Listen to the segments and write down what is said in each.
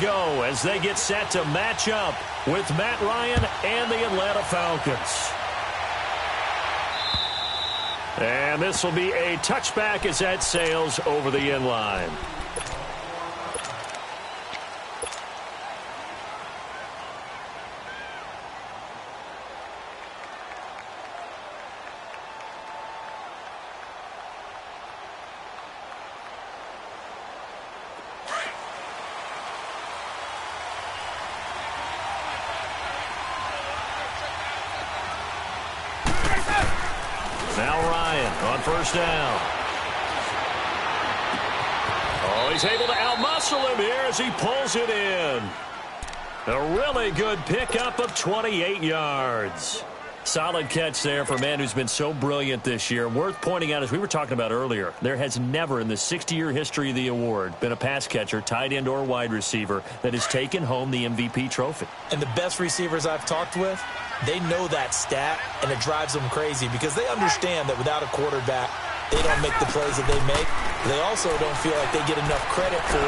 go as they get set to match up with Matt Ryan and the Atlanta Falcons. And this will be a touchback as that sails over the end line. Now Ryan on first down. Oh, he's able to outmuscle him here as he pulls it in. A really good pickup of 28 yards. Solid catch there for a man who's been so brilliant this year. Worth pointing out, as we were talking about earlier, there has never in the 60-year history of the award been a pass catcher, tight end, or wide receiver that has taken home the MVP trophy. And the best receivers I've talked with, they know that stat, and it drives them crazy because they understand that without a quarterback, they don't make the plays that they make. They also don't feel like they get enough credit for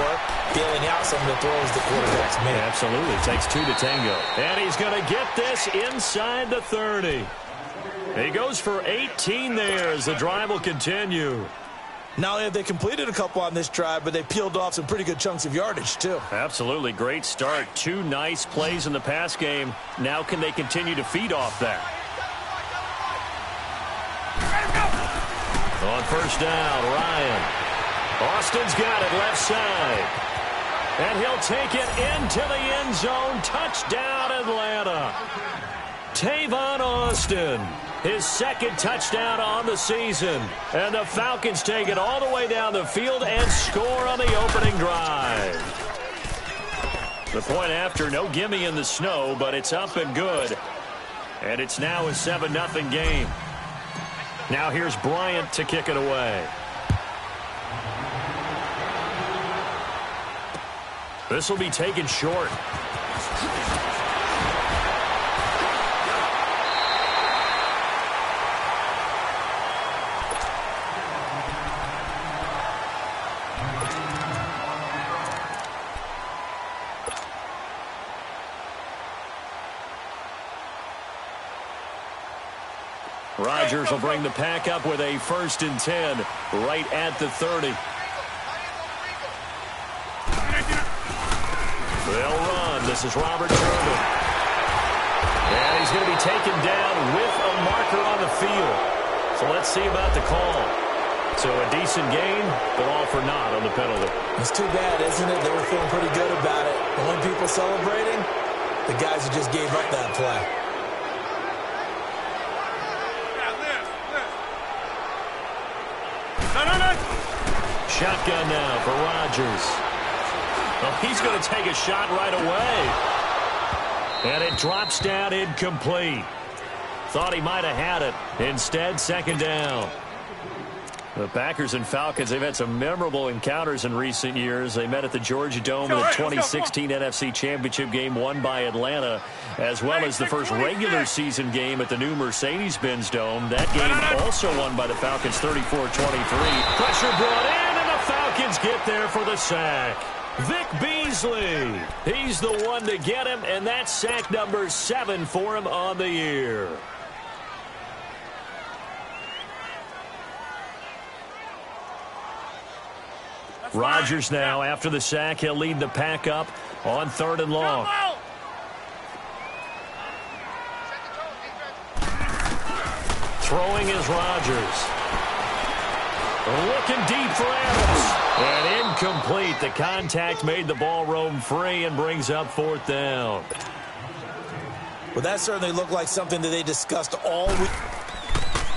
bailing out some of the throws the quarterbacks make. Absolutely. It takes two to tango. And he's going to get this inside the 30. He goes for 18 there as the drive will continue. Not only have they completed a couple on this drive, but they peeled off some pretty good chunks of yardage, too. Absolutely. Great start. Two nice plays in the pass game. Now can they continue to feed off that? On first down, Ryan. Austin's got it left side. And he'll take it into the end zone. Touchdown, Atlanta. Tavon Austin, his second touchdown on the season. And the Falcons take it all the way down the field and score on the opening drive. The point after, no gimme in the snow, but it's up and good. And it's now a 7-0 game. Now here's Bryant to kick it away. This will be taken short. Rodgers will bring the pack up with a 1st and 10 right at the 30. They'll run. This is Robert Sherman. And he's going to be taken down with a marker on the field. So let's see about the call. So a decent gain, but all for naught on the penalty. It's too bad, isn't it? They were feeling pretty good about it. The only people celebrating, the guys who just gave up that play. Shotgun now for Rodgers. Well, he's going to take a shot right away. And it drops down incomplete. Thought he might have had it. Instead, 2nd down. The Packers and Falcons, they've had some memorable encounters in recent years. They met at the Georgia Dome in the 2016 NFC Championship game won by Atlanta, as well as the first regular season game at the new Mercedes-Benz Dome. That game also won by the Falcons 34-23. Pressure brought in, and the Falcons get there for the sack. Vic Beasley, he's the one to get him, and that's sack number 7 for him on the year. Rodgers now, after the sack, he'll lead the pack up on 3rd and long. Throwing is Rodgers. Looking deep for Adams. And incomplete. The contact made the ball roam free and brings up 4th down. Well, that certainly looked like something that they discussed all week.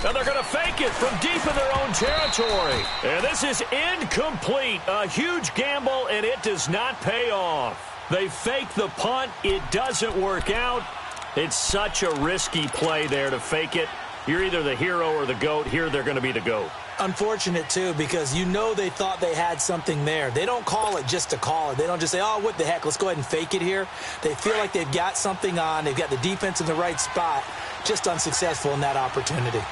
And they're going to fake it from deep in their own territory. And this is incomplete. A huge gamble, and it does not pay off. They fake the punt. It doesn't work out. It's such a risky play there to fake it. You're either the hero or the GOAT. Here they're going to be the GOAT. Unfortunate, too, because you know they thought they had something there. They don't call it just to call it. They don't just say, oh, what the heck, let's go ahead and fake it here. They feel like they've got something on. They've got the defense in the right spot. Just unsuccessful in that opportunity.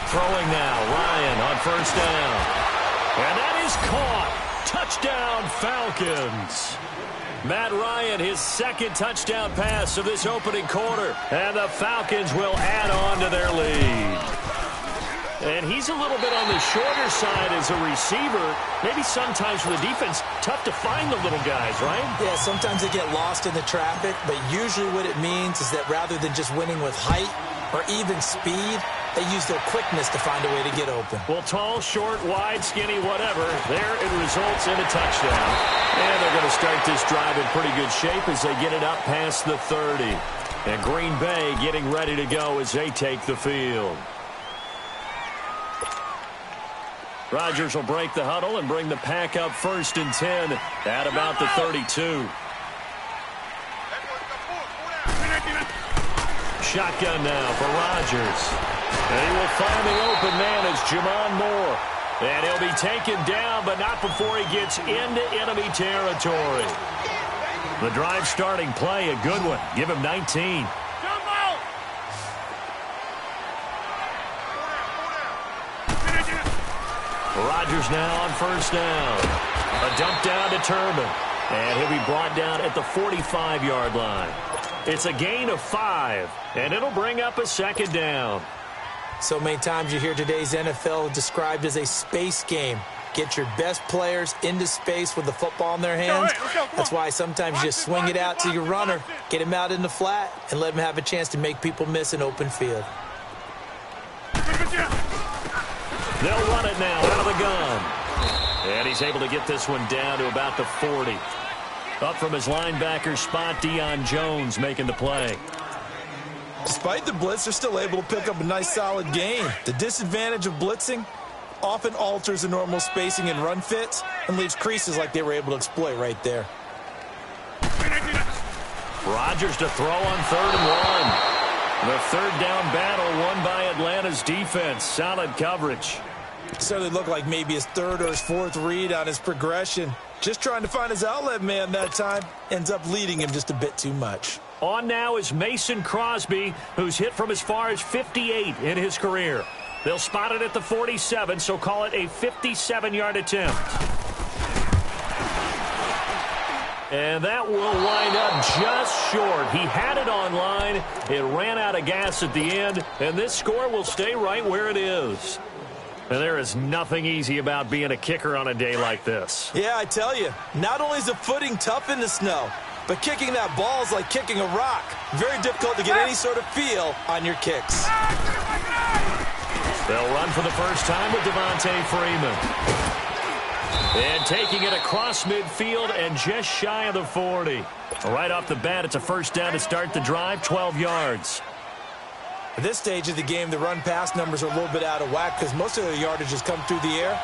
Throwing now, Ryan on 1st down. And that is caught. Touchdown, Falcons. Matt Ryan, his second touchdown pass of this opening quarter. And the Falcons will add on to their lead. And he's a little bit on the shorter side as a receiver. Maybe sometimes for the defense, tough to find the little guys, right? Yeah, sometimes they get lost in the traffic, but usually what it means is that rather than just winning with height or even speed, they use their quickness to find a way to get open. Well, tall, short, wide, skinny, whatever, there it results in a touchdown. And they're going to start this drive in pretty good shape as they get it up past the 30. And Green Bay getting ready to go as they take the field. Rodgers will break the huddle and bring the pack up 1st and 10 at about the 32. Shotgun now for Rodgers. And he will find the open man as Jamon Moore. And he'll be taken down, but not before he gets into enemy territory. The drive starting play, a good one. Give him 19. Rodgers now on 1st down. A dump down to Turbin. And he'll be brought down at the 45-yard line. It's a gain of 5, and it'll bring up a 2nd down. So many times you hear today's NFL described as a space game. Get your best players into space with the football in their hands. That's why sometimes you just swing it out to your runner, get him out in the flat, and let him have a chance to make people miss an open field. They'll run it now out of the gun. And he's able to get this one down to about the 40. Up from his linebacker spot, Deion Jones making the play. Despite the blitz, they're still able to pick up a nice, solid gain. The disadvantage of blitzing often alters the normal spacing and run fits and leaves creases like they were able to exploit right there. Rodgers to throw on 3rd and 1. The 3rd down battle won by Atlanta's defense. Solid coverage. Certainly looked like maybe his 3rd or his 4th read on his progression. Just trying to find his outlet man that time. Ends up leading him just a bit too much. On now is Mason Crosby, who's hit from as far as 58 in his career. They'll spot it at the 47, so call it a 57-yard attempt. And that will wind up just short. He had it on line. It ran out of gas at the end, and this score will stay right where it is. And there is nothing easy about being a kicker on a day like this. Yeah, I tell you, not only is the footing tough in the snow, but kicking that ball is like kicking a rock. Very difficult to get any sort of feel on your kicks. They'll run for the first time with Devontae Freeman. And taking it across midfield and just shy of the 40. Right off the bat, it's a 1st down to start the drive, 12 yards. At this stage of the game, the run-pass numbers are a little bit out of whack because most of their yardage has come through the air.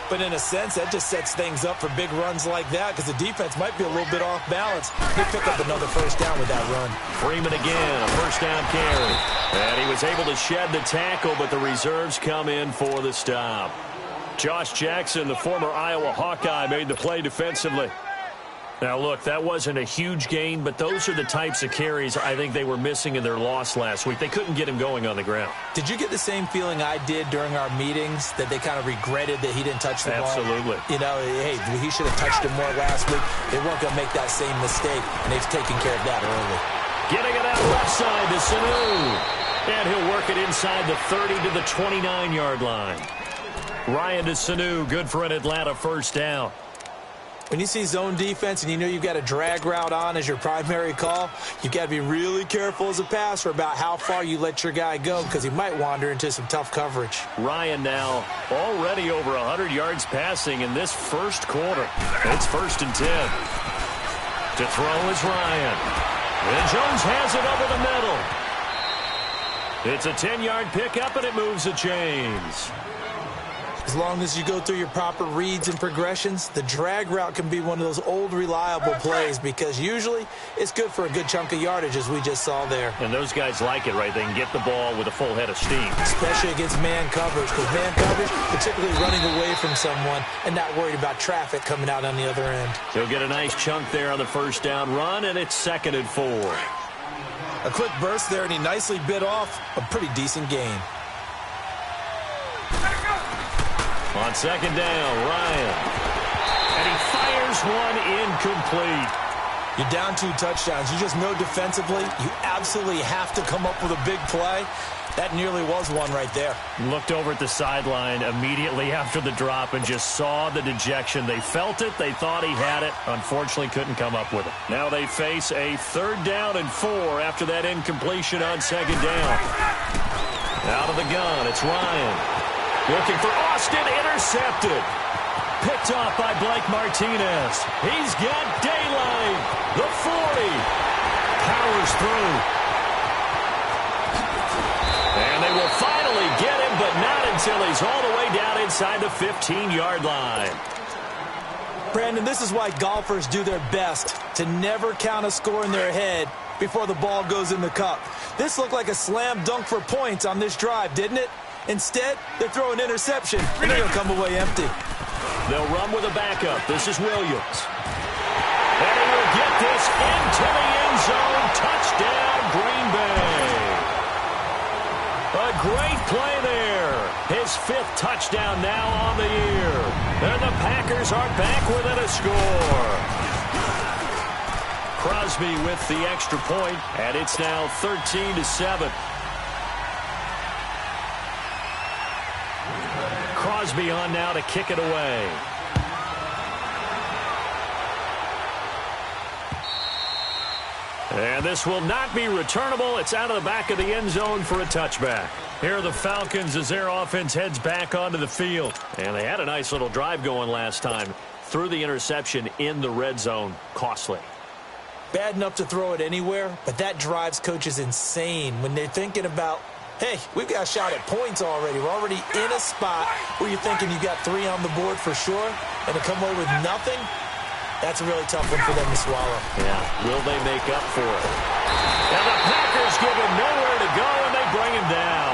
But in a sense, that just sets things up for big runs like that because the defense might be a little bit off balance. They pick up another 1st down with that run. Freeman again, a 1st down carry. And he was able to shed the tackle, but the reserves come in for the stop. Josh Jackson, the former Iowa Hawkeye, made the play defensively. Now, look, that wasn't a huge gain, but those are the types of carries I think they were missing in their loss last week. They couldn't get him going on the ground. Did you get the same feeling I did during our meetings, that they kind of regretted that he didn't touch the ball? Absolutely. You know, hey, he should have touched him more last week. They weren't going to make that same mistake, and they've taken care of that early. Getting it out left side to Sanu. And he'll work it inside the 30 to the 29-yard line. Ryan to Sanu, good for an Atlanta 1st down. When you see zone defense and you know you've got a drag route on as your primary call, you've got to be really careful as a passer about how far you let your guy go because he might wander into some tough coverage. Ryan now already over 100 yards passing in this 1st quarter. It's 1st and 10. To throw is Ryan. And Jones has it over the middle. It's a 10-yard pickup, and it moves the chains. As long as you go through your proper reads and progressions, the drag route can be one of those old reliable plays because usually it's good for a good chunk of yardage as we just saw there. And those guys like it, right? They can get the ball with a full head of steam. Especially against man coverage because man coverage, particularly running away from someone and not worried about traffic coming out on the other end. He'll get a nice chunk there on the 1st down run, and it's 2nd and 4. A quick burst there, and he nicely bit off a pretty decent gain. On 2nd down, Ryan. And he Here's one incomplete. You're down 2 touchdowns. You just know defensively you absolutely have to come up with a big play. That nearly was one right there. Looked over at the sideline immediately after the drop and just saw the dejection. They felt it. They thought he had it. Unfortunately, couldn't come up with it. Now they face a 3rd down and 4 after that incompletion on 2nd down. Out of the gun, it's Ryan. Looking for Austin, intercepted. Picked off by Blake Martinez. He's got daylight. The 40. Powers through. And they will finally get him, but not until he's all the way down inside the 15-yard line. Brandon, this is why golfers do their best to never count a score in their head before the ball goes in the cup. This looked like a slam dunk for points on this drive, didn't it? Instead, they throw an interception, and they'll come away empty. They'll run with a backup. This is Williams. And he will get this into the end zone. Touchdown, Green Bay. A great play there. His 5th touchdown now on the year. And the Packers are back within a score. Crosby with the extra point, and it's now 13-7. Crosby on now to kick it away. And this will not be returnable. It's out of the back of the end zone for a touchback. Here are the Falcons as their offense heads back onto the field. And they had a nice little drive going last time. Threw the interception in the red zone. Costly. Bad enough to throw it anywhere, but that drives coaches insane when they're thinking about, hey, we've got a shot at points already. We're already in a spot where you're thinking you got 3 on the board for sure, and to come away with nothing, that's a really tough one for them to swallow. Yeah, will they make up for it? And the Packers give him nowhere to go, and they bring him down.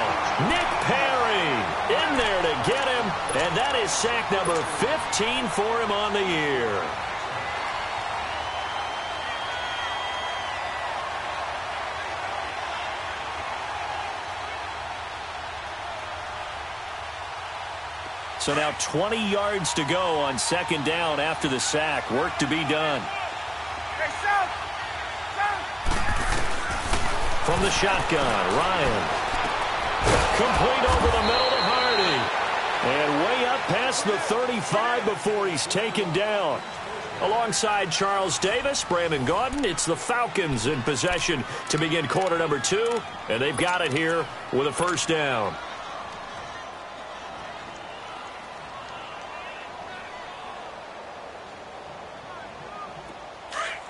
Nick Perry in there to get him, and that is sack number 15 for him on the year. So now 20 yards to go on 2nd down after the sack. Work to be done. From the shotgun, Ryan. Complete over the middle to Hardy. And way up past the 35 before he's taken down. Alongside Charles Davis, Brandon Gaudin, it's the Falcons in possession to begin quarter number 2. And they've got it here with a 1st down.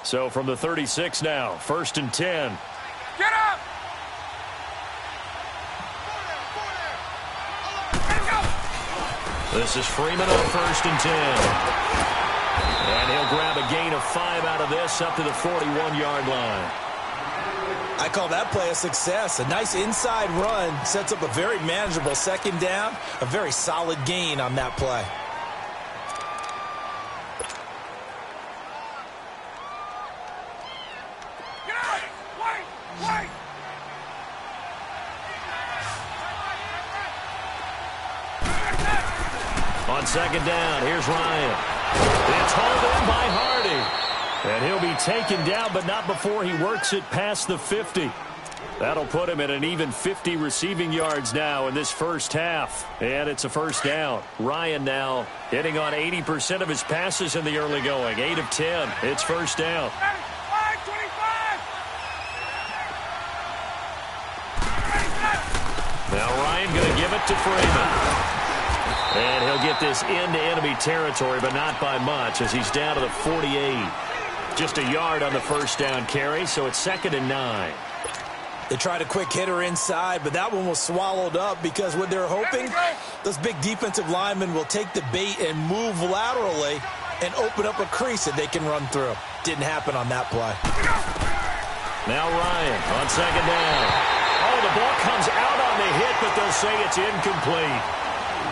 So from the 36 now, 1st and 10. Get up! This is Freeman on 1st and 10. And he'll grab a gain of 5 out of this up to the 41-yard line. I call that play a success. A nice inside run sets up a very manageable 2nd down. A very solid gain on that play. On 2nd down, here's Ryan. It's hauled in by Hardy. And he'll be taken down, but not before he works it past the 50. That'll put him at an even 50 receiving yards now in this 1st half. And it's a 1st down. Ryan now hitting on 80% of his passes in the early going. 8 of 10. It's 1st down. Now Ryan going to give it to Freeman. And he'll get this into enemy territory, but not by much as he's down to the 48. Just a yard on the 1st down carry, so it's 2nd and 9. They tried a quick hitter inside, but that one was swallowed up because what they're hoping, those big defensive linemen will take the bait and move laterally and open up a crease that they can run through. Didn't happen on that play. Now Ryan on 2nd down. Oh, the ball comes out on the hit, but they'll say it's incomplete.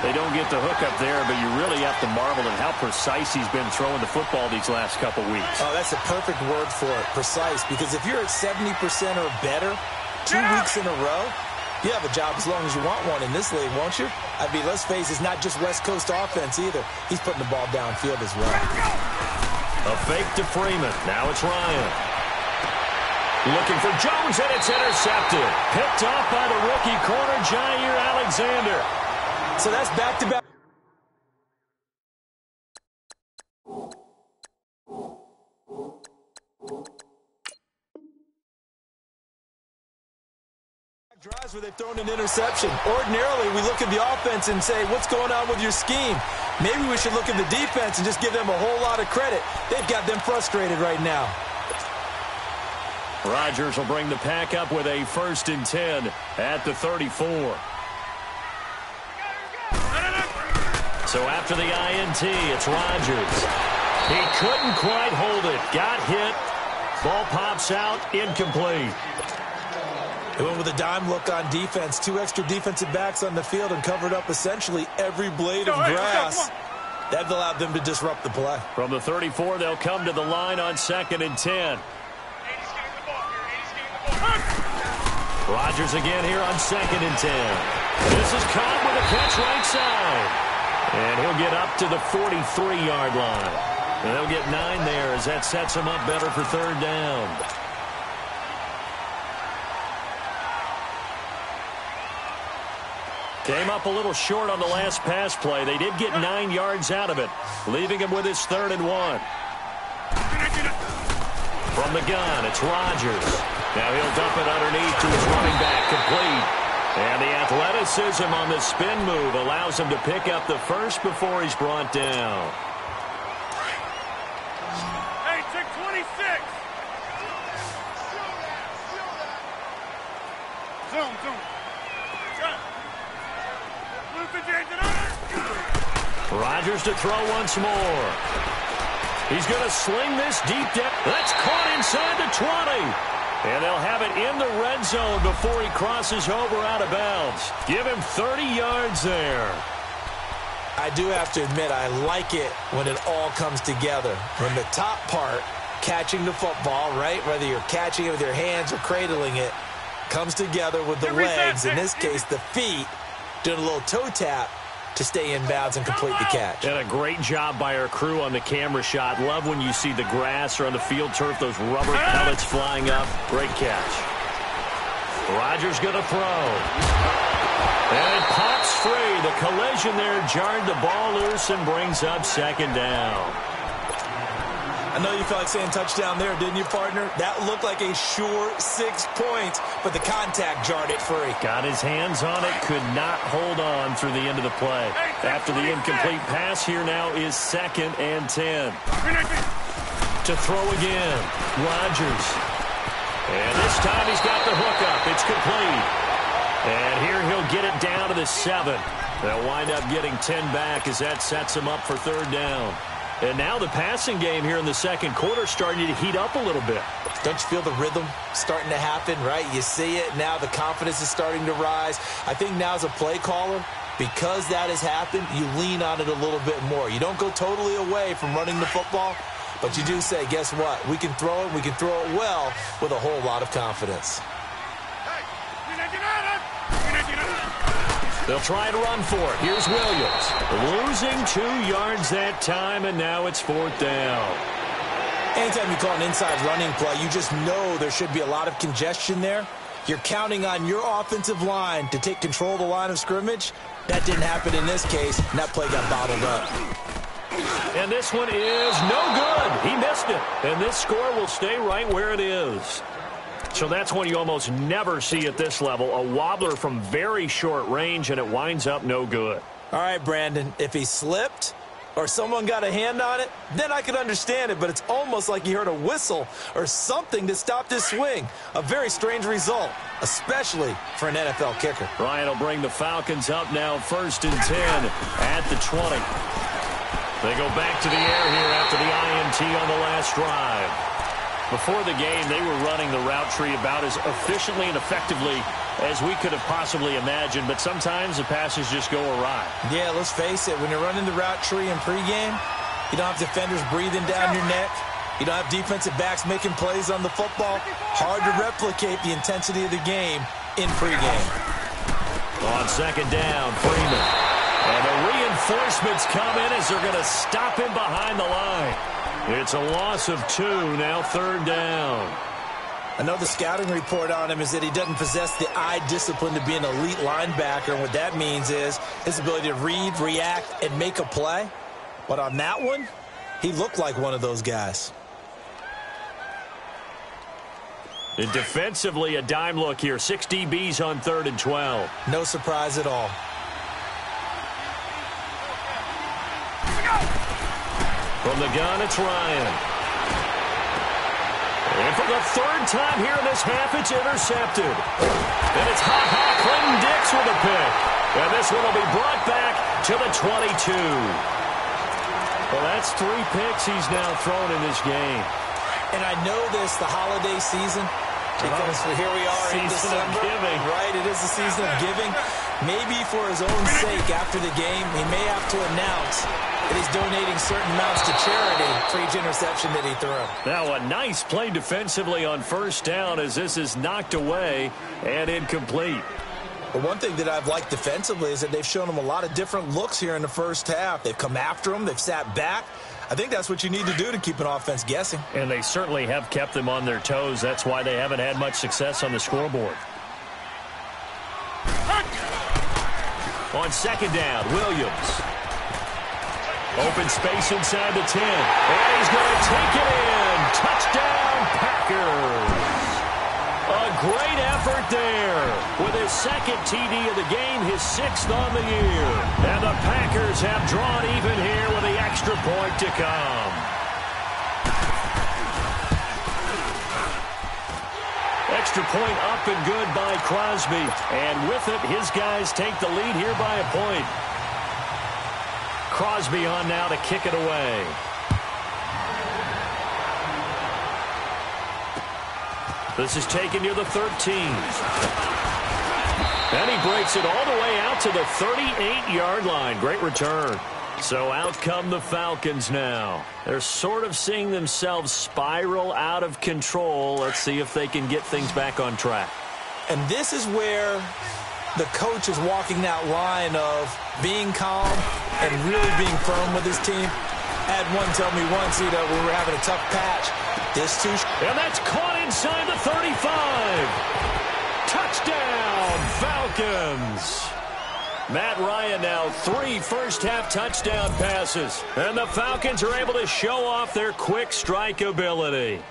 They don't get the hook up there, but you really have to marvel at how precise he's been throwing the football these last couple weeks. Oh, that's a perfect word for it, precise, because if you're at 70% or better 2 weeks in a row, you have a job as long as you want one in this league, won't you? I mean, let's face it, it's not just West Coast offense either. He's putting the ball downfield as well. A fake to Freeman. Now it's Ryan. Looking for Jones, and it's intercepted. Picked off by the rookie corner, Jair Alexander. So that's back-to-back. Drives where they've thrown an interception. Ordinarily, we look at the offense and say, what's going on with your scheme? Maybe we should look at the defense and just give them a whole lot of credit. They've got them frustrated right now. Rodgers will bring the pack up with a 1st and 10 at the 34. So after the INT, it's Rodgers. He couldn't quite hold it. Got hit. Ball pops out. Incomplete. They went with a dime look on defense. 2 extra defensive backs on the field and covered up essentially every blade of grass. That allowed them to disrupt the play. From the 34, they'll come to the line on 2nd and 10. Rodgers again here on 2nd and 10. This is Cobb with a catch right side. And he'll get up to the 43-yard line. And they'll get 9 there as that sets him up better for 3rd down. Came up a little short on the last pass play. They did get 9 yards out of it, leaving him with his 3rd and 1. From the gun, it's Rodgers. Now he'll dump it underneath to his running back, complete. And the athleticism on the spin move allows him to pick up the first before he's brought down. Hey, check 26. Zoom. Rodgers to throw once more. He's going to sling this deep down. That's caught inside the 20. And they'll have it in the red zone before he crosses over out of bounds. Give him 30 yards there. I do have to admit, I like it when it all comes together. When the top part, catching the football, right, whether you're catching it with your hands or cradling it, comes together with the legs, in this case the feet, doing a little toe tap to stay in bounds and complete the catch. And a great job by our crew on the camera shot. Love when you see the grass or on the field turf, those rubber pellets flying up. Great catch. Rodgers going to throw. And it pops free. The collision there jarred the ball loose and brings up 2nd down. I know you felt like saying touchdown there, didn't you, partner? That looked like a sure 6 points, but the contact jarred it free. Got his hands on it, could not hold on through the end of the play. After the incomplete pass, here now is 2nd and 10. To throw again, Rodgers. And this time he's got the hook up. It's complete. And here he'll get it down to the 7. They'll wind up getting 10 back as that sets him up for 3rd down. And now the passing game here in the 2nd quarter starting to heat up a little bit. Don't you feel the rhythm starting to happen, right? You see it. Now the confidence is starting to rise. I think now as a play caller, because that has happened, you lean on it a little bit more. You don't go totally away from running the football, but you do say, guess what? We can throw it. We can throw it well with a whole lot of confidence. They'll try to run for it. Here's Williams. Losing 2 yards that time, and now it's 4th down. Anytime you call an inside running play, you just know there should be a lot of congestion there. You're counting on your offensive line to take control of the line of scrimmage. That didn't happen in this case, and that play got bottled up. And this one is no good. He missed it. And this score will stay right where it is. So that's one you almost never see at this level. A wobbler from very short range, and it winds up no good. All right, Brandon, if he slipped or someone got a hand on it, then I could understand it, but it's almost like you heard a whistle or something to stop this swing. A very strange result, especially for an NFL kicker. Ryan will bring the Falcons up now, 1st and 10 at the 20. They go back to the air here after the INT on the last drive. Before the game, they were running the route tree about as efficiently and effectively as we could have possibly imagined, but sometimes the passes just go awry. Yeah, let's face it, when you're running the route tree in pregame, you don't have defenders breathing down your neck. You don't have defensive backs making plays on the football. Hard to replicate the intensity of the game in pregame. On 2nd down, Freeman. And the reinforcements come in as they're going to stop him behind the line. It's a loss of 2, now 3rd down. I know the scouting report on him is that he doesn't possess the eye discipline to be an elite linebacker. And what that means is his ability to read, react, and make a play. But on that one, he looked like one of those guys. And defensively, a dime look here. 6 DBs on 3rd and 12. No surprise at all. From the gun, it's Ryan. And for the 3rd time here in this half, it's intercepted. And it's Clinton Dix with a pick. And this one will be brought back to the 22. Well, that's 3 picks he's now thrown in this game. And I know this, the holiday season, because here we are in December. Giving. Right, it is the season of giving. Maybe for his own sake after the game, he may have to announce that he's donating certain amounts to charity for each interception that he threw. Now a nice play defensively on 1st down as this is knocked away and incomplete. But one thing that I've liked defensively is that they've shown him a lot of different looks here in the 1st half. They've come after him. They've sat back. I think that's what you need to do to keep an offense guessing. And they certainly have kept them on their toes. That's why they haven't had much success on the scoreboard. On 2nd down, Williams. Open space inside the 10. And he's going to take it in. Touchdown, Packers. A great effort there with his 2nd TD of the game, his 6th on the year. And the Packers have drawn even here with the extra point to come. Extra point up and good by Crosby. And with it, his guys take the lead here by a point. Crosby on now to kick it away. This is taken near the 13. And he breaks it all the way out to the 38-yard line. Great return. So out come the Falcons now. They're sort of seeing themselves spiral out of control. Let's see if they can get things back on track. And this is where the coach is walking that line of being calm and really being firm with his team. I had one tell me once, we were having a tough patch. This too. And that's caught inside the 35. Touchdown, Falcons. Matt Ryan now 3 first-half touchdown passes. And the Falcons are able to show off their quick strike ability.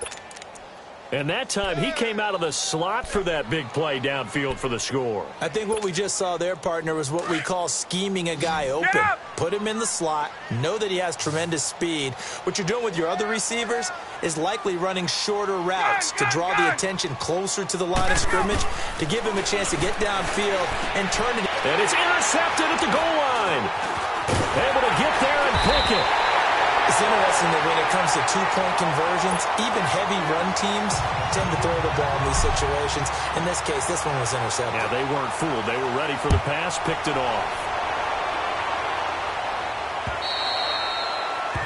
And that time, he came out of the slot for that big play downfield for the score. I think what we just saw there, partner, was what we call scheming a guy open. Put him in the slot, know that he has tremendous speed. What you're doing with your other receivers is likely running shorter routes to draw the attention closer to the line of scrimmage, to give him a chance to get downfield and turn it. And it's intercepted at the goal line. Able to get there and pick it. It's interesting that when it comes to 2-point conversions, even heavy run teams tend to throw the ball in these situations. In this case, this one was intercepted. Yeah, they weren't fooled. They were ready for the pass, picked it off.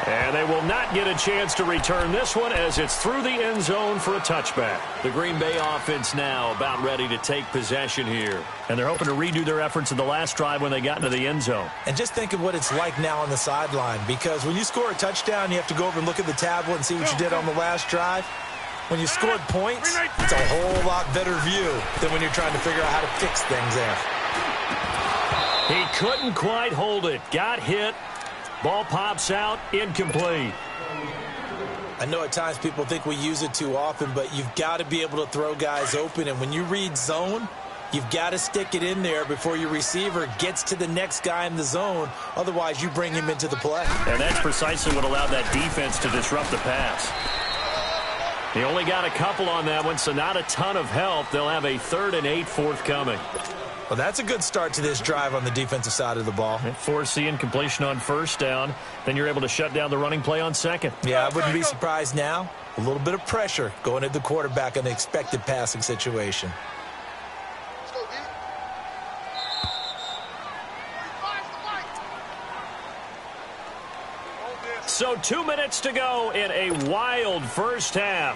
And they will not get a chance to return this one as it's through the end zone for a touchback. The Green Bay offense now about ready to take possession here. And they're hoping to redo their efforts in the last drive when they got into the end zone. And just think of what it's like now on the sideline, because when you score a touchdown, you have to go over and look at the tablet and see what you did on the last drive. When you scored points, it's a whole lot better view than when you're trying to figure out how to fix things there. He couldn't quite hold it. Got hit. Ball pops out, incomplete. I know at times people think we use it too often, but you've got to be able to throw guys open. And when you read zone, you've got to stick it in there before your receiver gets to the next guy in the zone. Otherwise, you bring him into the play. And that's precisely what allowed that defense to disrupt the pass. He only got a couple on that one, so not a ton of help. They'll have a 3rd and 8 forthcoming. Well, that's a good start to this drive on the defensive side of the ball. Force the incompletion on 1st down. Then you're able to shut down the running play on 2nd. Yeah, I wouldn't be surprised now. A little bit of pressure going at the quarterback in the expected passing situation. So 2 minutes to go in a wild first half.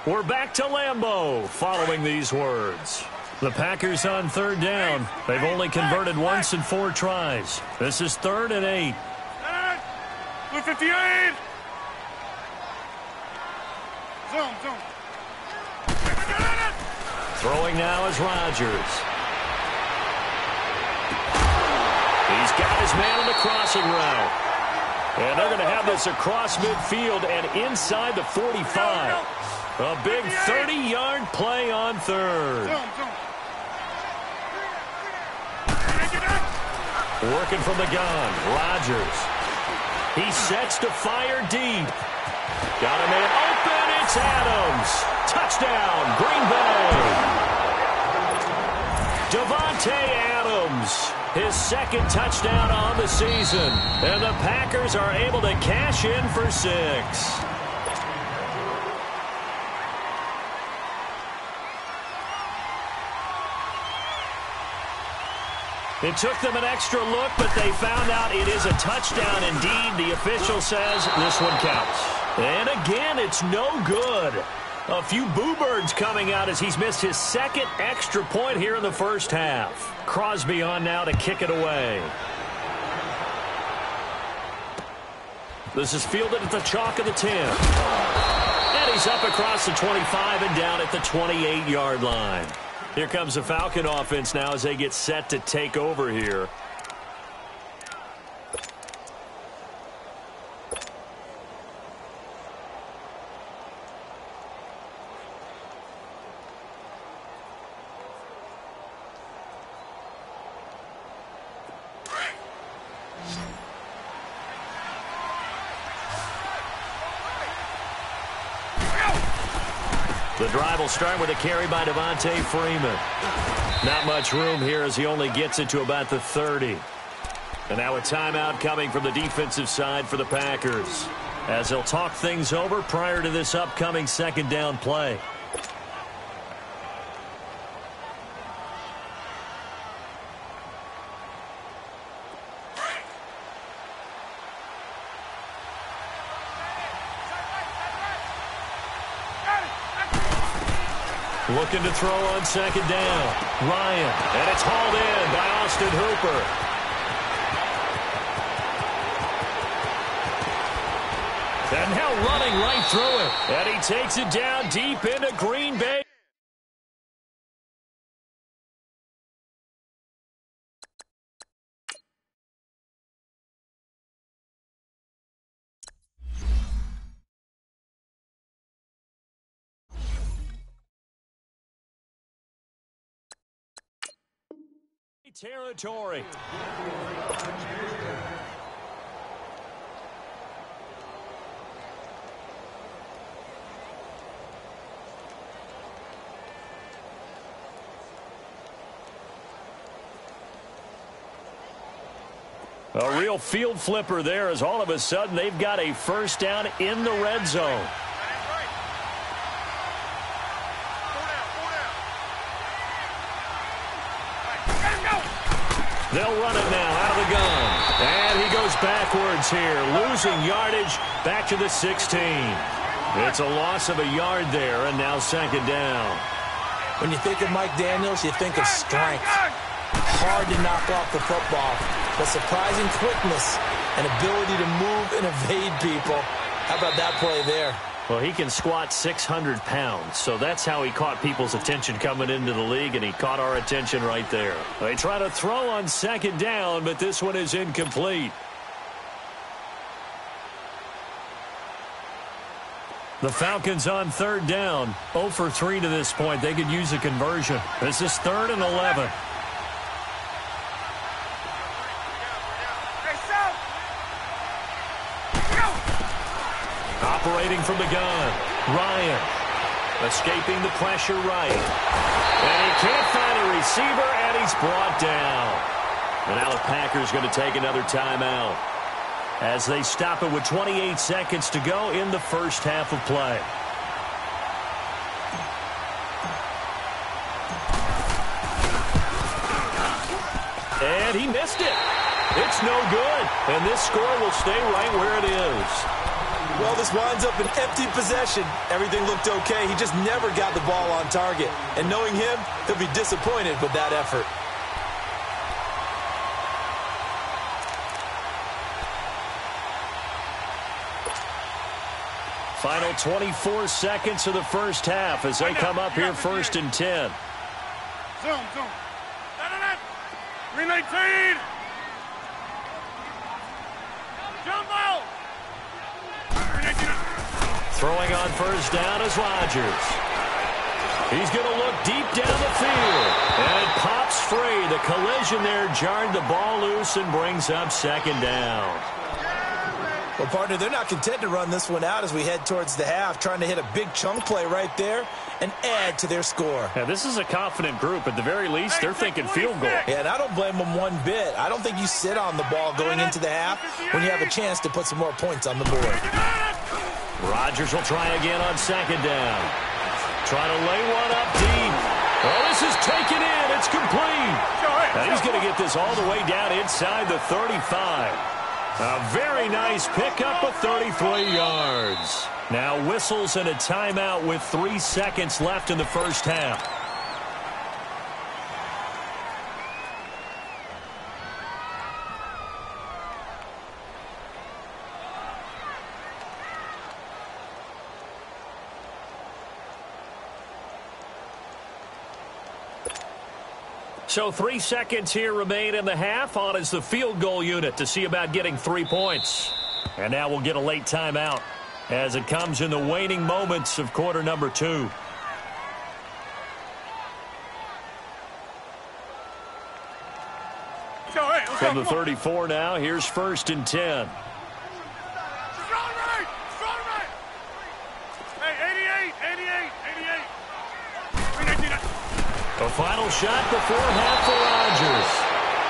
We're back to Lambeau following these words. The Packers on 3rd down. They've only converted once in 4 tries. This is 3rd and 8. Blue 58. Zone. Throwing now is Rodgers. He's got his man on the crossing route. And they're going to have this across midfield and inside the 45. A big 30-yard play on third. Working from the gun, Rodgers. He sets to fire deep. Got a man open, it's Adams. Touchdown, Green Bay. Davante Adams, his second touchdown on the season. And the Packers are able to cash in for 6. It took them an extra look, but they found out it is a touchdown indeed. The official says this one counts. And again, it's no good. A few boo birds coming out as he's missed his second extra point here in the first half. Crosby on now to kick it away. This is fielded at the chalk of the 10. And he's up across the 25 and down at the 28-yard line. Here comes the Falcon offense now as they get set to take over here. The drive will start with a carry by Devontae Freeman. Not much room here as he only gets it to about the 30. And now a timeout coming from the defensive side for the Packers, as they'll talk things over prior to this upcoming second down play. Looking to throw on second down. Ryan, and it's hauled in by Austin Hooper. And now running right through it. And he takes it down deep into Green Bay. Territory. A real field flipper there as all of a sudden they've got a first down in the red zone. They'll run it now out of the gun. And he goes backwards here, losing yardage back to the 16. It's a loss of a yard there, and now second down. When you think of Mike Daniels, you think of strength. Hard to knock off the football, but surprising quickness and ability to move and evade people. How about that play there? Well, he can squat 600 pounds, so that's how he caught people's attention coming into the league, and he caught our attention right there. They try to throw on second down, but this one is incomplete. The Falcons on third down, 0 for 3 to this point. They could use a conversion. This is 3rd and 11. Operating from the gun, Ryan, escaping the pressure right. And he can't find a receiver, and he's brought down. And now the Packers going to take another timeout as they stop it with 28 seconds to go in the first half of play. And he missed it. It's no good. And this score will stay right where it is. Well, this winds up an empty possession. Everything looked okay. He just never got the ball on target. And knowing him, he'll be disappointed with that effort. Final 24 seconds of the first half as they come up here first and 10. Zoom. 319. Jump out. Throwing on first down is Rodgers. He's going to look deep down the field. And it pops free. The collision there jarred the ball loose and brings up second down. Well, partner, they're not content to run this one out as we head towards the half, trying to hit a big chunk play right there and add to their score. Yeah, this is a confident group. At the very least, they're thinking field goal. Yeah, and I don't blame them one bit. I don't think you sit on the ball going into the half when you have a chance to put some more points on the board. Rodgers will try again on second down. Try to lay one up deep. Oh, this is taken in. It's complete. And he's going to get this all the way down inside the 35. A very nice pickup of 33 yards. Now whistles and a timeout with 3 seconds left in the first half. So 3 seconds here remain in the half. On is the field goal unit to see about getting 3 points. And now we'll get a late timeout as it comes in the waning moments of quarter number 2. From the 34 now, here's first and 10. The final shot before half for Rodgers.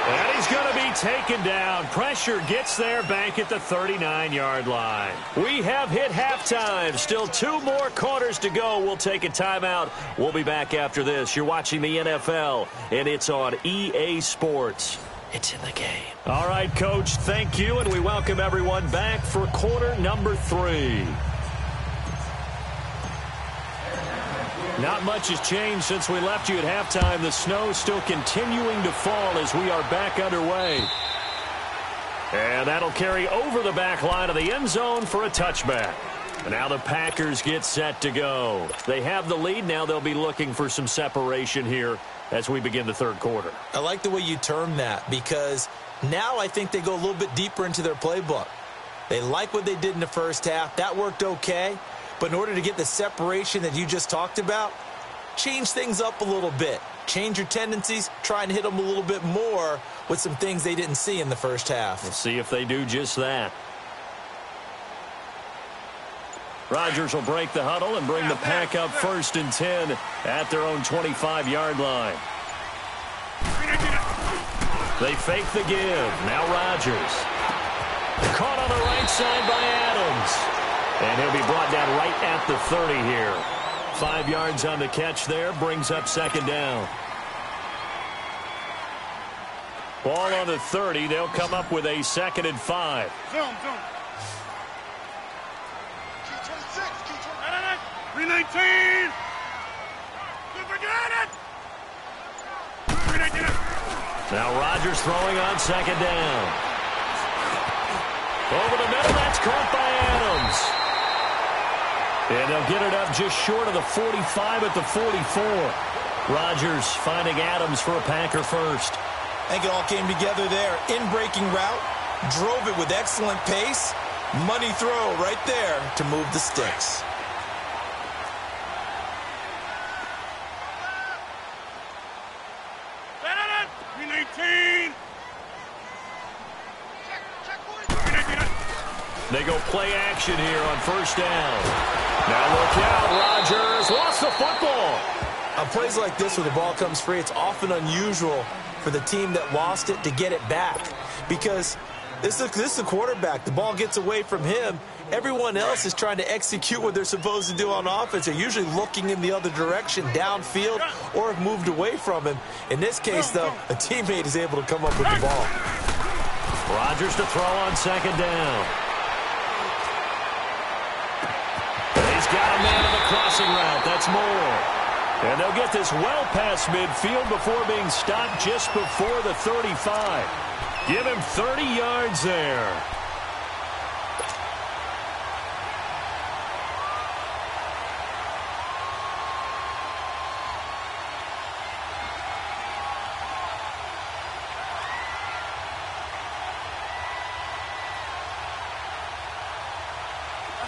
And he's going to be taken down. Pressure gets there back at the 39-yard line. We have hit halftime. Still 2 more quarters to go. We'll take a timeout. We'll be back after this. You're watching the NFL, and it's on EA Sports. It's in the game. All right, Coach, thank you, and we welcome everyone back for quarter number 3. Not much has changed since we left you at halftime. The snow still continuing to fall as we are back underway. And that'll carry over the back line of the end zone for a touchback. And now the Packers get set to go. They have the lead. Now they'll be looking for some separation here as we begin the third quarter. I like the way you term that because now I think they go a little bit deeper into their playbook. They like what they did in the first half. That worked okay. But in order to get the separation that you just talked about, change things up a little bit. Change your tendencies. Try and hit them a little bit more with some things they didn't see in the first half. We'll see if they do just that. Rodgers will break the huddle and bring the Pack up first and 10 at their own 25-yard line. They fake the give. Now Rodgers. Caught on the right side by Adams. And he'll be brought down right at the 30 here. 5 yards on the catch there. Brings up second down. Ball on the 30. They'll come up with a 2nd and 5. Zoom. 319. Now Rodgers throwing on second down. Over the middle. That's caught by Adams. And they'll get it up just short of the 45 at the 44. Rodgers finding Adams for a Packer first. I think it all came together there. In-breaking route, drove it with excellent pace. Money throw right there to move the sticks. They go play action here on first down. Now look out, Rodgers lost the football. On plays like this where the ball comes free, it's often unusual for the team that lost it to get it back. Because this is a quarterback. The ball gets away from him. Everyone else is trying to execute what they're supposed to do on offense. They're usually looking in the other direction, downfield, or have moved away from him. In this case, though, a teammate is able to come up with the ball. Rodgers to throw on second down. He's got a man on the crossing route. That's Moore. And they'll get this well past midfield before being stopped just before the 35. Give him 30 yards there.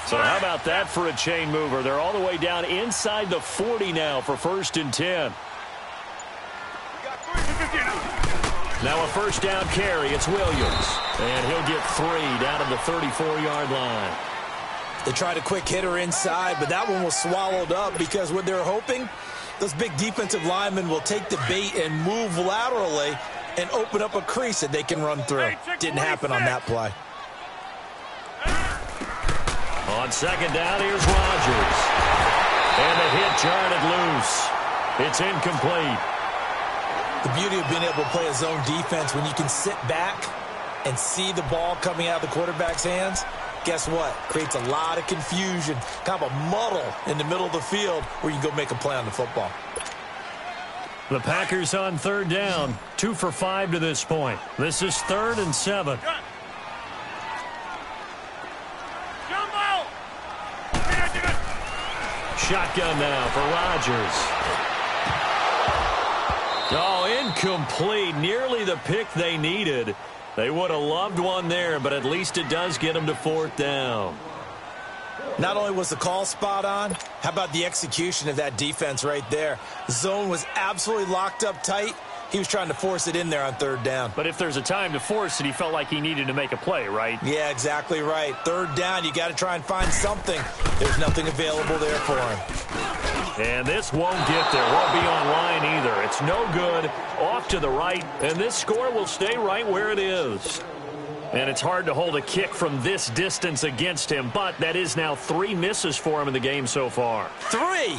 So how about that for a chain mover? They're all the way down inside the 40 now for 1st and 10. Now a first down carry. It's Williams. And he'll get 3 down to the 34-yard line. They tried a quick hitter inside, but that one was swallowed up because what they're hoping, those big defensive linemen will take the bait and move laterally and open up a crease that they can run through. Didn't happen on that play. On second down, here's Rodgers. And the hit jarred it loose. It's incomplete. The beauty of being able to play a zone defense when you can sit back and see the ball coming out of the quarterback's hands, guess what? Creates a lot of confusion, kind of a muddle in the middle of the field where you can go make a play on the football. The Packers on third down, 2 for 5 to this point. This is 3rd and 7. Shotgun now for Rodgers. Oh, incomplete. Nearly the pick they needed. They would have loved one there, but at least it does get them to 4th down. Not only was the call spot on, how about the execution of that defense right there? The zone was absolutely locked up tight. He was trying to force it in there on 3rd down. But if there's a time to force it, he felt like he needed to make a play, right? Yeah, exactly right. 3rd down, you got to try and find something. There's nothing available there for him. And this won't get there. Won't be on line either. It's no good. Off to the right, and this score will stay right where it is. And it's hard to hold a kick from this distance against him, but that is now 3 misses for him in the game so far. 3?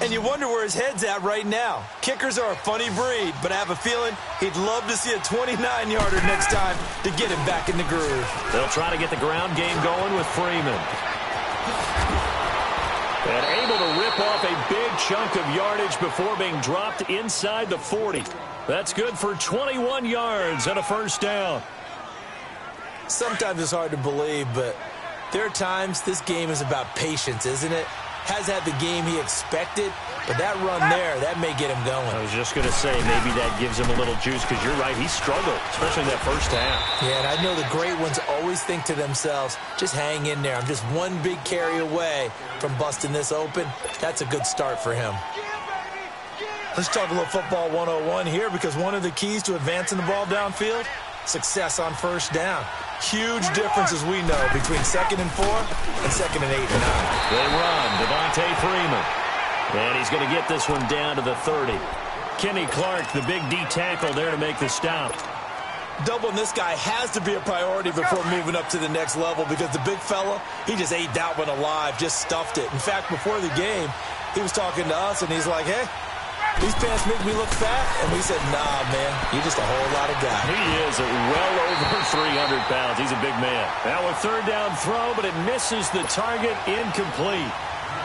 And you wonder where his head's at right now. Kickers are a funny breed, but I have a feeling he'd love to see a 29-yarder next time to get him back in the groove. They'll try to get the ground game going with Freeman. And able to rip off a big chunk of yardage before being dropped inside the 40. That's good for 21 yards and a first down. Sometimes it's hard to believe, but there are times this game is about patience, isn't it? Has had the game he expected, but that run there, that may get him going. I was just going to say, maybe that gives him a little juice, because you're right, he struggled, especially that first half. Yeah, and I know the great ones always think to themselves, just hang in there. I'm just one big carry away from busting this open. That's a good start for him. Let's talk a little football 101 here, because one of the keys to advancing the ball downfield, success on first down. Huge difference, as we know, between 2nd and 4 and 2nd and 8 and 9. They run. Devontae Freeman. And he's going to get this one down to the 30. Kenny Clark, the big D tackle there to make the stop. Doubling this guy has to be a priority before moving up to the next level, because the big fella, he just ate that one alive, just stuffed it. In fact, before the game, he was talking to us, and he's like, hey, these pants make me look fat. And we said, nah, man, you're just a whole lot of guy. He is well over 300 pounds. He's a big man. Now a 3rd down throw, but it misses the target. Incomplete.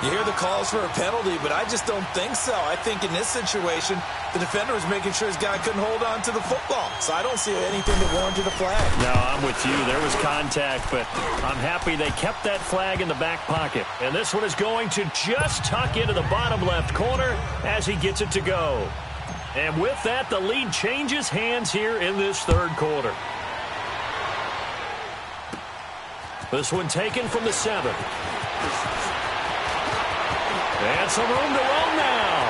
You hear the calls for a penalty, but I just don't think so. I think in this situation, the defender was making sure his guy couldn't hold on to the football. So I don't see anything that warranted a flag. No, I'm with you. There was contact, but I'm happy they kept that flag in the back pocket. And this one is going to just tuck into the bottom left corner as he gets it to go. And with that, the lead changes hands here in this 3rd quarter. This one taken from the 7. And some room to roam now.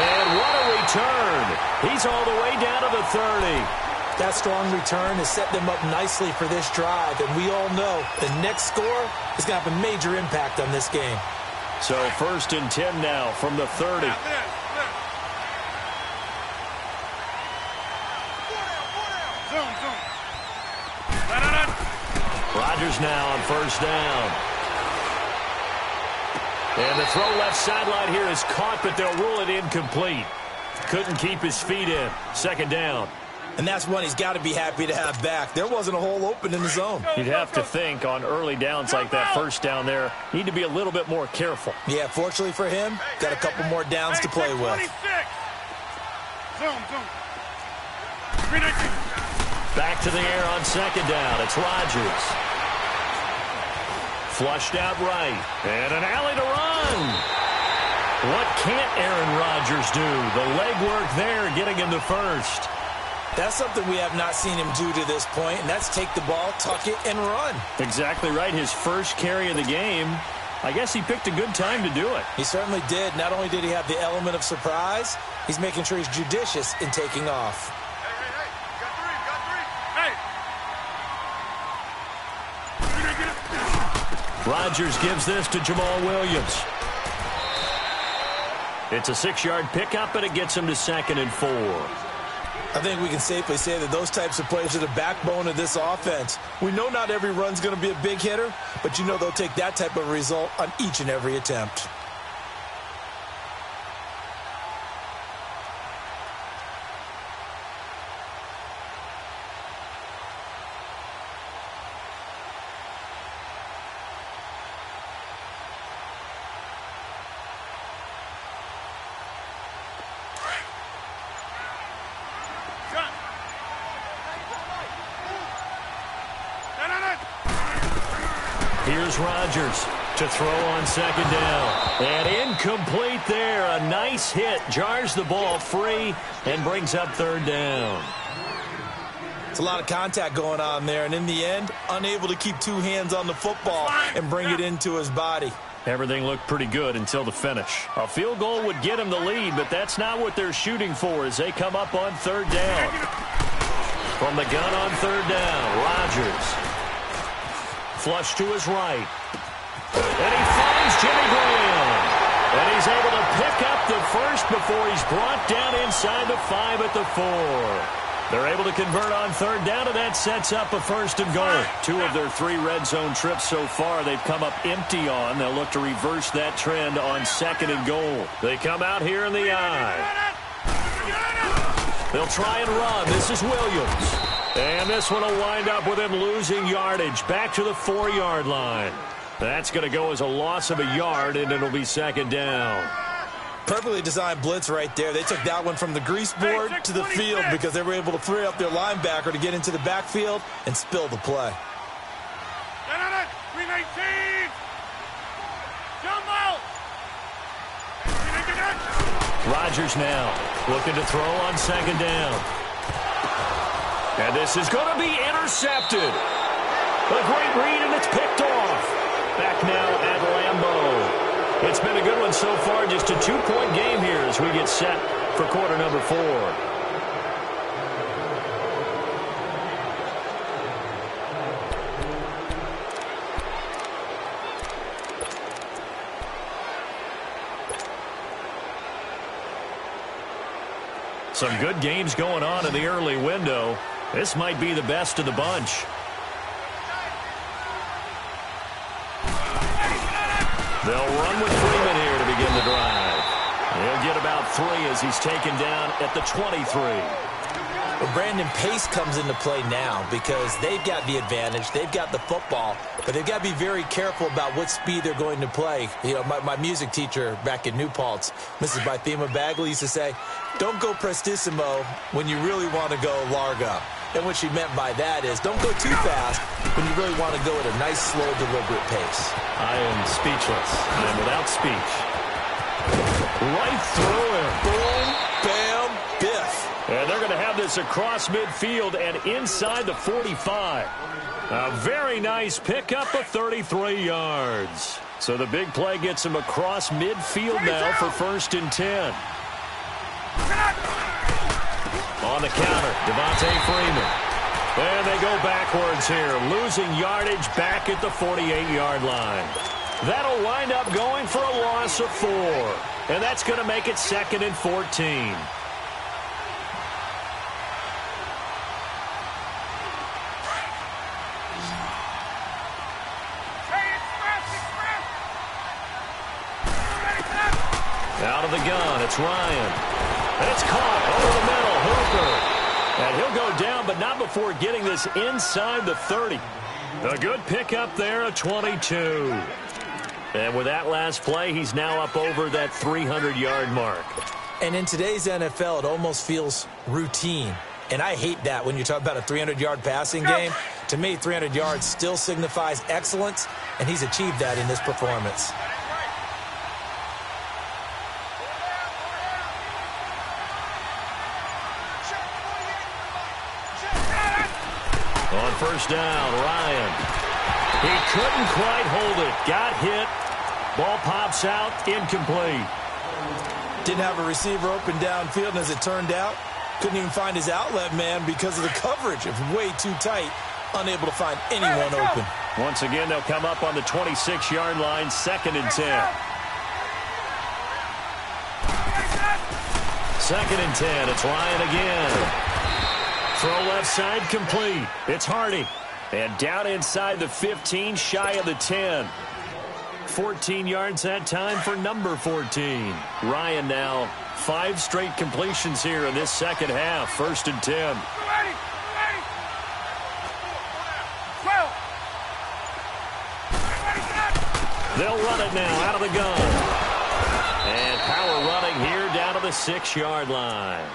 And what a return. He's all the way down to the 30. That strong return has set them up nicely for this drive. And we all know the next score is going to have a major impact on this game. So 1st and 10 now from the 30. Rodgers now on first down. And the throw left sideline here is caught, but they'll rule it incomplete. Couldn't keep his feet in. 2nd down. And that's one he's got to be happy to have back. There wasn't a hole open in the zone. You'd have to think on early downs like that first down there, need to be a little bit more careful. Yeah, fortunately for him, got a couple more downs to play with. Back to the air on 2nd down. It's Rodgers. Flushed out right. And an alley to run. What can't Aaron Rodgers do? The legwork there getting him the first. That's something we have not seen him do to this point, and that's take the ball, tuck it, and run. Exactly right. His first carry of the game. I guess he picked a good time to do it. He certainly did. Not only did he have the element of surprise, he's making sure he's judicious in taking off. Rodgers gives this to Jamal Williams. It's a 6-yard pickup, and it gets him to 2nd and 4. I think we can safely say that those types of plays are the backbone of this offense. We know not every run's going to be a big hitter, but you know they'll take that type of result on each and every attempt. Here's Rodgers to throw on 2nd down. And incomplete there. A nice hit. Jars the ball free and brings up 3rd down. It's a lot of contact going on there. And in the end, unable to keep 2 hands on the football and bring it into his body. Everything looked pretty good until the finish. A field goal would get him the lead, but that's not what they're shooting for as they come up on 3rd down. From the gun on 3rd down, Rodgers. Flush to his right. And he finds Jimmy Graham. And he's able to pick up the first before he's brought down inside the 5 at the 4. They're able to convert on 3rd down, and that sets up a 1st and goal. 2 of their 3 red zone trips so far they've come up empty on. They'll look to reverse that trend on 2nd and goal. They come out here in the eye. They'll try and run. This is Williams. And this one will wind up with him losing yardage back to the 4-yard line. That's going to go as a loss of a yard, and it'll be 2nd down. Perfectly designed blitz right there. They took that one from the grease board to the field because they were able to free up their linebacker to get into the backfield and spill the play. 319! Jump out! Rodgers now looking to throw on 2nd down. And this is going to be intercepted. A great read, and it's picked off. Back now at Lambeau. It's been a good one so far. Just a 2-point game here as we get set for quarter number 4. Some good games going on in the early window. This might be the best of the bunch. They'll run with Freeman here to begin the drive. He'll get about 3 as he's taken down at the 23. Well, Brandon, pace comes into play now because they've got the advantage. They've got the football, but they've got to be very careful about what speed they're going to play. You know, my music teacher back in New Paltz, Mrs. Bythema Bagley, used to say, don't go prestissimo when you really want to go largo. And what she meant by that is don't go too fast when you really want to go at a nice, slow, deliberate pace. I am speechless. I am without speech. Right through him. Boom, bam, biff. And they're going to have this across midfield and inside the 45. A very nice pickup of 33 yards. So the big play gets him across midfield now for 1st and 10. On the counter, Devontae Freeman. And they go backwards here, losing yardage back at the 48-yard line. That'll wind up going for a loss of 4. And that's going to make it 2nd and 14. Out of the gun, it's Ryan. And it's caught over the middle, Hooper. And he'll go down, but not before getting this inside the 30. A good pickup there, a 22. And with that last play, he's now up over that 300-yard mark. And in today's NFL, it almost feels routine. And I hate that when you talk about a 300-yard passing game. To me, 300 yards still signifies excellence, and he's achieved that in this performance. On first down, Ryan. He couldn't quite hold it. Got hit. Ball pops out. Incomplete. Didn't have a receiver open downfield, and as it turned out, couldn't even find his outlet man because of the coverage. It was way too tight. Unable to find anyone open. Once again, they'll come up on the 26-yard line, 2nd and 10. 2nd and 10. It's Ryan again. Throw left side complete. It's Hardy. And down inside the 15, shy of the 10. 14 yards that time for number 14. Ryan now 5 straight completions here in this second half. 1st and 10. They'll run it now out of the gun. And power running here down to the 6-yard line.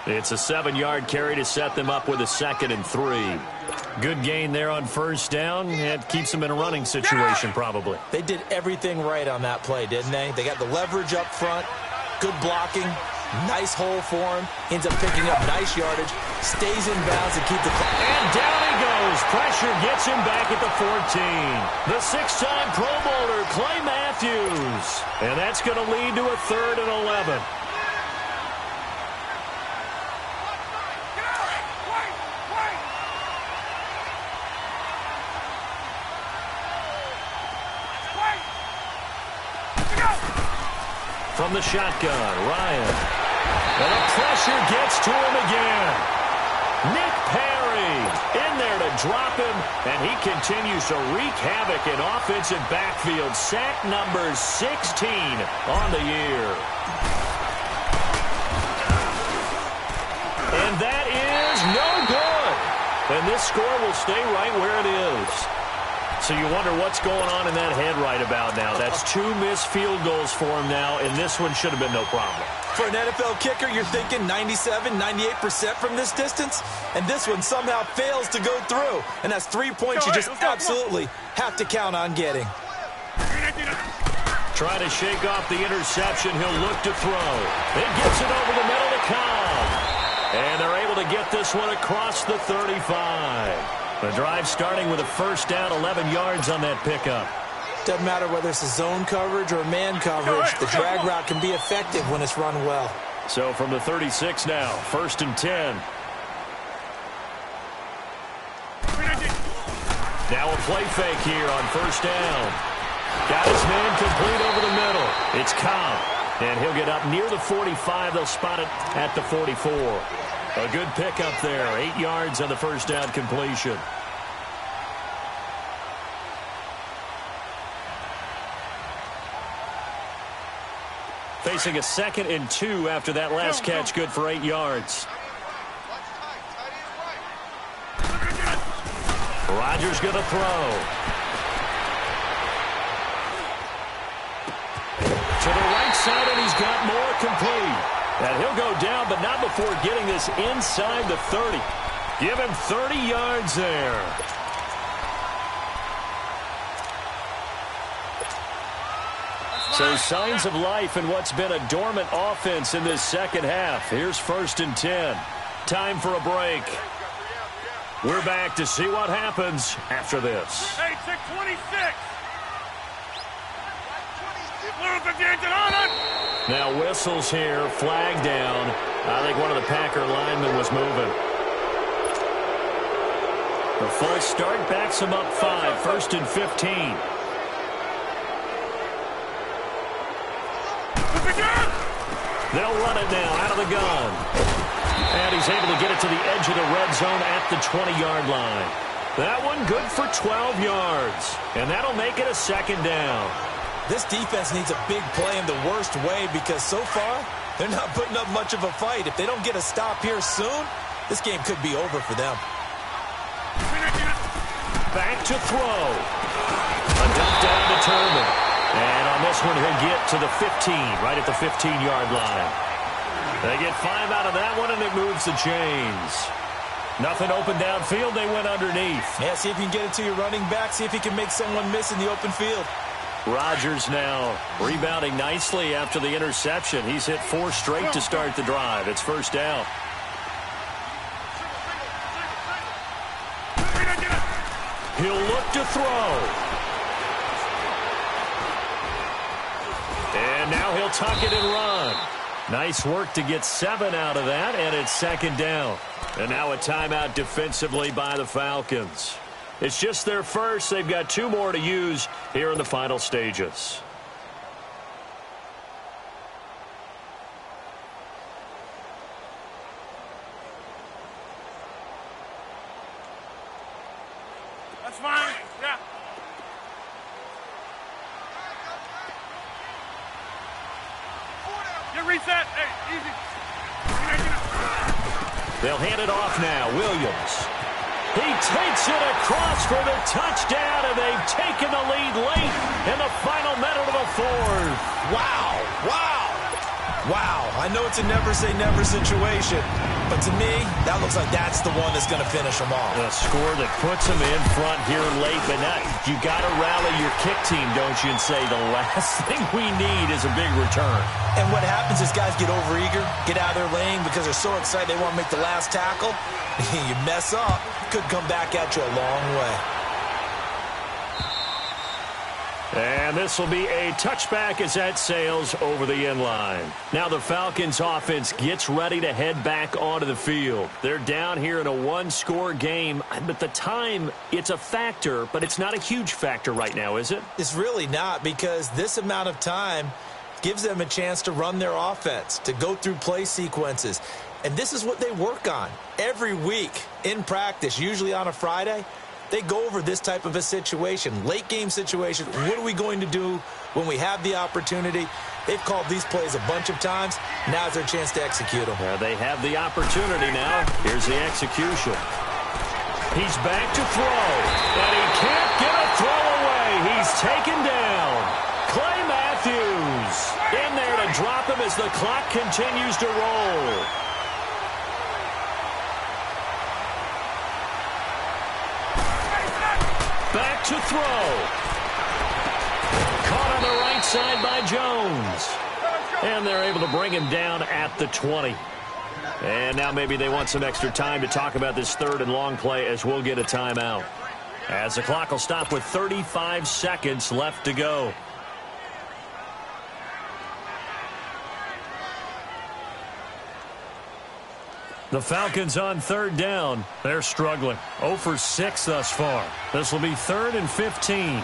It's a 7-yard carry to set them up with a 2nd and 3. Good gain there on first down. It keeps them in a running situation probably. They did everything right on that play, didn't they? They got the leverage up front, good blocking, nice hole for him. Ends up picking up nice yardage, stays in bounds and keeps the clock. And down he goes. Pressure gets him back at the 14. The 6-time Pro Bowler, Clay Matthews. And that's going to lead to a 3rd and 11. From the shotgun, Ryan. And the pressure gets to him again. Nick Perry in there to drop him, and he continues to wreak havoc in offensive backfield. Sack number 16 on the year. And that is no good. And this score will stay right where it is. So you wonder what's going on in that head right about now. That's 2 missed field goals for him now, and this one should have been no problem. For an NFL kicker, you're thinking 97, 98% from this distance, and this one somehow fails to go through. And that's 3 points you just absolutely have to count on getting. Trying to shake off the interception. He'll look to throw. It gets it over the middle to Cobb. And they're able to get this one across the 35. The drive starting with a first down, 11 yards on that pickup. Doesn't matter whether it's a zone coverage or man coverage. The drag route can be effective when it's run well. So from the 36 now, 1st and 10. Now a play fake here on first down. Got his man complete over the middle. It's Cobb. And he'll get up near the 45. They'll spot it at the 44. A good pickup there. 8 yards on the first down completion. Facing a 2nd and 2 after that last catch. Good for 8 yards. Rodgers going to throw. To the right side, and he's got more complete. And he'll go down, but not before getting this inside the 30. Give him 30 yards there. So signs of life in what's been a dormant offense in this second half. Here's 1st and 10. Time for a break. We're back to see what happens after this. Hey, 626. Now whistles here, flag down. I think one of the Packer linemen was moving. The false start backs him up 5, 1st and 15. They'll run it now out of the gun. And he's able to get it to the edge of the red zone at the 20-yard line. That one good for 12 yards. And that'll make it a 2nd down. This defense needs a big play in the worst way because so far, they're not putting up much of a fight. If they don't get a stop here soon, this game could be over for them. Back to throw. A dump down to Turman. And on this one, he'll get to the 15, right at the 15-yard line. They get 5 out of that one, and it moves the chains. Nothing open downfield. They went underneath. Yeah, see if you can get it to your running back. See if you can make someone miss in the open field. Rodgers now rebounding nicely after the interception. He's hit 4 straight to start the drive. It's first down. to throw. And now he'll tuck it and run. Nice work to get 7 out of that, and it's second down. And now a timeout defensively by the Falcons. It's just their first. They've got 2 more to use here in the final stages. That's fine. Yeah. Get reset. Hey, easy. They'll hand it off now. Williams. He takes it across for the touchdown, and they've taken the lead late in the final minute of the fourth. Wow. Wow. Wow. I know it's a never-say-never situation, but to me, that looks like that's the one that's going to finish them off. A score that puts them in front here late, but now you got to rally your kick team, don't you, and say the last thing we need is a big return. And what happens is guys get overeager, get out of their lane because they're so excited they want to make the last tackle. You mess up, could come back at you a long way. And this will be a touchback as that sails over the end line. Now the Falcons offense gets ready to head back onto the field. They're down here in a 1-score game. But the time, it's a factor, but it's not a huge factor right now, is it? It's really not, because this amount of time gives them a chance to run their offense, to go through play sequences. And this is what they work on every week in practice, usually on a Friday. They go over this type of a situation, late game situation. What are we going to do when we have the opportunity? They've called these plays a bunch of times. Now's their chance to execute them. They have the opportunity now. Here's the execution. He's back to throw, and he can't get a throw away. He's taken down. Clay Matthews in there to drop him as the clock continues to roll. Back to throw. Caught on the right side by Jones. And they're able to bring him down at the 20. And now maybe they want some extra time to talk about this 3rd and long play as we'll get a timeout. As the clock will stop with 35 seconds left to go. The Falcons on 3rd down. They're struggling. 0 for 6 thus far. This will be 3rd and 15.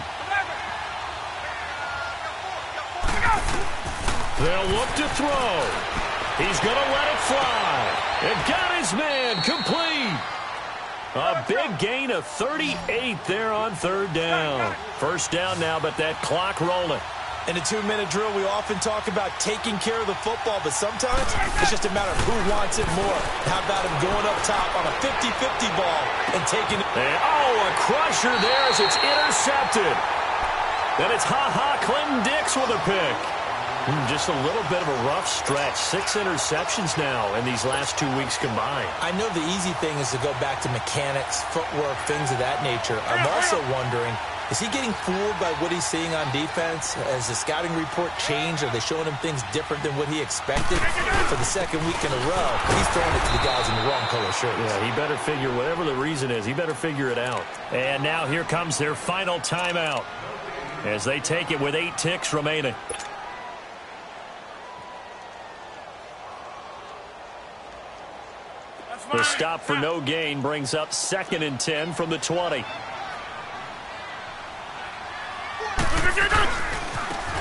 They'll look to throw. He's going to let it fly. It got his man complete. A big gain of 38 there on 3rd down. First down now, but that clock rolling. In a 2-minute drill, we often talk about taking care of the football, but sometimes it's just a matter of who wants it more. How about him going up top on a 50-50 ball and taking it? And, a crusher there as it's intercepted. Then it's Clinton Dix with a pick. Just a little bit of a rough stretch. 6 interceptions now in these last 2 weeks combined. I know the easy thing is to go back to mechanics, footwork, things of that nature. I'm also wondering, is he getting fooled by what he's seeing on defense? Has the scouting report changed? Are they showing him things different than what he expected? For the 2nd week in a row, he's throwing it to the guys in the wrong color shirts. Yeah, he better figure, whatever the reason is, he better figure it out. And now here comes their final timeout as they take it with 8 ticks remaining. The stop for no gain brings up 2nd and 10 from the 20.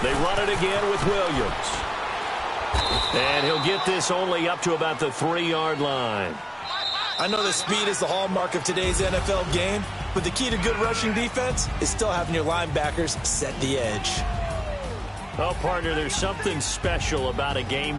They run it again with Williams. And he'll get this only up to about the 3-yard line. I know that speed is the hallmark of today's NFL game, but the key to good rushing defense is still having your linebackers set the edge. Well, partner, there's something special about a game